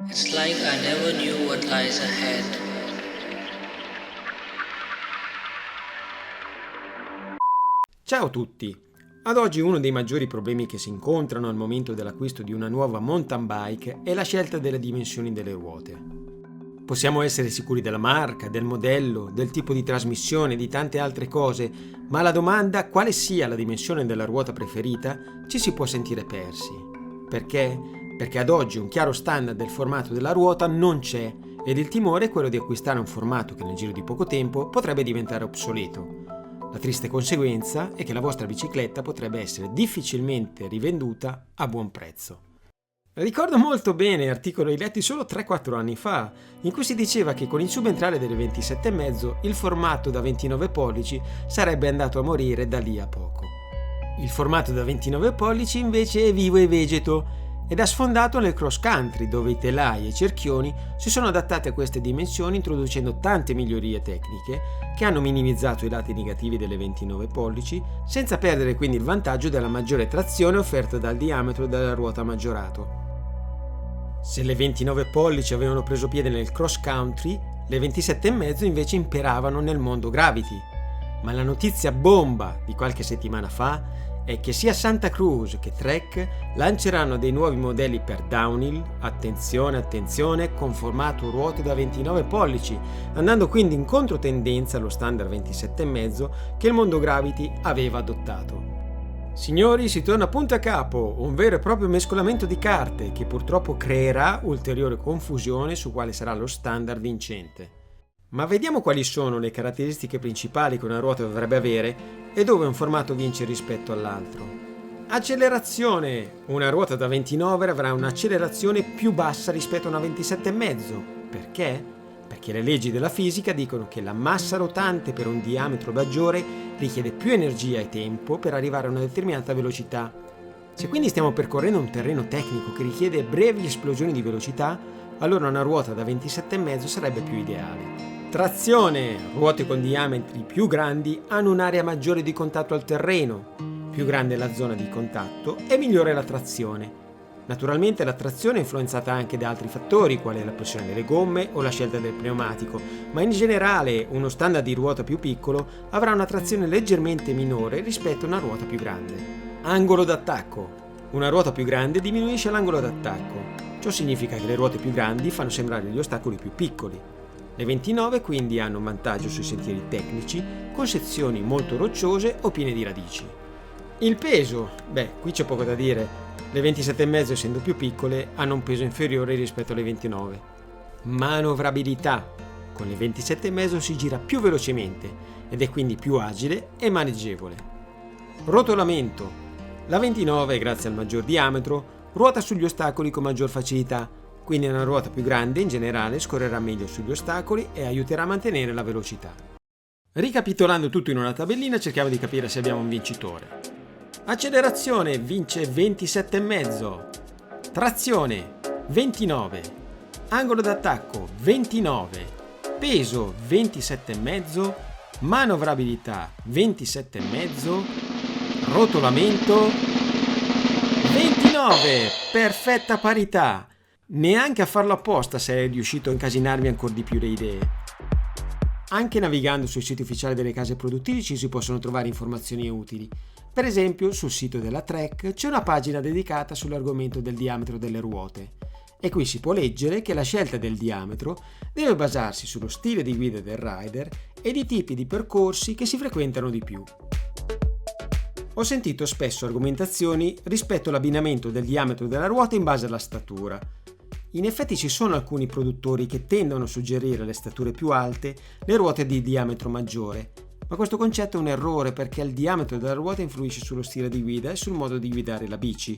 It's like I never knew what lies ahead. Ciao a tutti! Ad oggi uno dei maggiori problemi che si incontrano al momento dell'acquisto di una nuova mountain bike è la scelta delle dimensioni delle ruote. Possiamo essere sicuri della marca, del modello, del tipo di trasmissione e di tante altre cose, ma alla domanda quale sia la dimensione della ruota preferita ci si può sentire persi. Perché? Perché ad oggi un chiaro standard del formato della ruota non c'è ed il timore è quello di acquistare un formato che nel giro di poco tempo potrebbe diventare obsoleto. La triste conseguenza è che la vostra bicicletta potrebbe essere difficilmente rivenduta a buon prezzo. Ricordo molto bene articoli letti solo 3-4 anni fa, in cui si diceva che con il subentrare delle 27,5 il formato da 29 pollici sarebbe andato a morire da lì a poco. Il formato da 29 pollici invece è vivo e vegeto ed ha sfondato nel cross country, dove i telai e i cerchioni si sono adattati a queste dimensioni introducendo tante migliorie tecniche che hanno minimizzato i lati negativi delle 29 pollici senza perdere quindi il vantaggio della maggiore trazione offerta dal diametro della ruota maggiorato. Se le 29 pollici avevano preso piede nel cross country, le 27,5 invece imperavano nel mondo gravity. Ma la notizia bomba di qualche settimana fa è che sia Santa Cruz che Trek lanceranno dei nuovi modelli per downhill, attenzione, con formato ruote da 29 pollici, andando quindi in controtendenza allo standard 27,5 che il mondo gravity aveva adottato. Signori, si torna punto a capo, un vero e proprio mescolamento di carte che purtroppo creerà ulteriore confusione su quale sarà lo standard vincente. Ma vediamo quali sono le caratteristiche principali che una ruota dovrebbe avere e dove un formato vince rispetto all'altro. Accelerazione! Una ruota da 29 avrà un'accelerazione più bassa rispetto a una 27,5. Perché? Perché le leggi della fisica dicono che la massa rotante per un diametro maggiore richiede più energia e tempo per arrivare a una determinata velocità. Se quindi stiamo percorrendo un terreno tecnico che richiede brevi esplosioni di velocità, allora una ruota da 27,5 sarebbe più ideale. Trazione! Ruote con diametri più grandi hanno un'area maggiore di contatto al terreno. Più grande è la zona di contatto e migliore la trazione. Naturalmente la trazione è influenzata anche da altri fattori, quali la pressione delle gomme o la scelta del pneumatico, ma in generale uno standard di ruota più piccolo avrà una trazione leggermente minore rispetto a una ruota più grande. Angolo d'attacco. Una ruota più grande diminuisce l'angolo d'attacco. Ciò significa che le ruote più grandi fanno sembrare gli ostacoli più piccoli. Le 29 quindi hanno un vantaggio sui sentieri tecnici, con sezioni molto rocciose o piene di radici. Il peso? Qui c'è poco da dire. Le 27,5 essendo più piccole hanno un peso inferiore rispetto alle 29. Manovrabilità. Con le 27,5 si gira più velocemente ed è quindi più agile e maneggevole. Rotolamento. La 29, grazie al maggior diametro, ruota sugli ostacoli con maggior facilità, quindi una ruota più grande in generale scorrerà meglio sugli ostacoli e aiuterà a mantenere la velocità. Ricapitolando tutto in una tabellina cerchiamo di capire se abbiamo un vincitore. Accelerazione vince 27,5, trazione 29, angolo d'attacco 29, peso 27,5, manovrabilità 27,5, rotolamento 29, perfetta parità. Neanche a farlo apposta sei riuscito a incasinarmi ancora di più le idee. Anche navigando sui siti ufficiali delle case produttrici si possono trovare informazioni utili. Per esempio, sul sito della Trek c'è una pagina dedicata sull'argomento del diametro delle ruote. E qui si può leggere che la scelta del diametro deve basarsi sullo stile di guida del rider e di tipi di percorsi che si frequentano di più. Ho sentito spesso argomentazioni rispetto all'abbinamento del diametro della ruota in base alla statura. In effetti ci sono alcuni produttori che tendono a suggerire alle stature più alte le ruote di diametro maggiore, ma questo concetto è un errore perché il diametro della ruota influisce sullo stile di guida e sul modo di guidare la bici.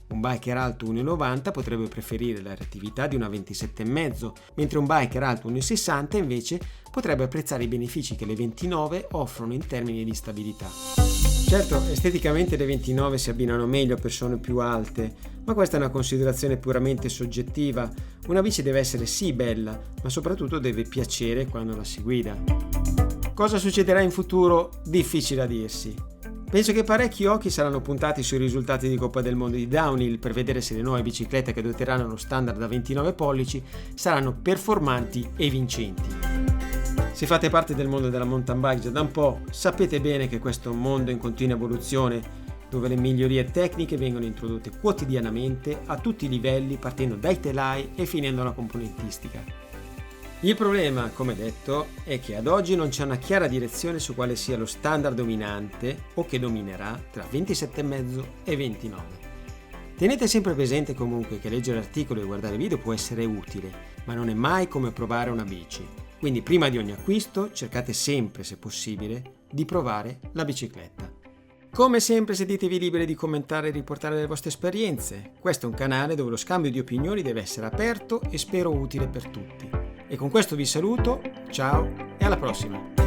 Un biker alto 1,90 potrebbe preferire la reattività di una 27,5, mentre un biker alto 1,60 invece potrebbe apprezzare i benefici che le 29 offrono in termini di stabilità. Certo, esteticamente le 29 si abbinano meglio a persone più alte, ma questa è una considerazione puramente soggettiva. Una bici deve essere sì bella, ma soprattutto deve piacere quando la si guida. Cosa succederà in futuro? Difficile a dirsi. Penso che parecchi occhi saranno puntati sui risultati di Coppa del Mondo di Downhill per vedere se le nuove biciclette che adotteranno lo standard da 29 pollici saranno performanti e vincenti. Se fate parte del mondo della mountain bike già da un po', sapete bene che questo è un mondo in continua evoluzione, dove le migliorie tecniche vengono introdotte quotidianamente a tutti i livelli, partendo dai telai e finendo alla componentistica. Il problema, come detto, è che ad oggi non c'è una chiara direzione su quale sia lo standard dominante o che dominerà tra 27,5 e 29. Tenete sempre presente comunque che leggere articoli e guardare video può essere utile, ma non è mai come provare una bici. Quindi prima di ogni acquisto cercate sempre, se possibile, di provare la bicicletta. Come sempre sentitevi liberi di commentare e riportare le vostre esperienze. Questo è un canale dove lo scambio di opinioni deve essere aperto e spero utile per tutti. E con questo vi saluto, ciao e alla prossima!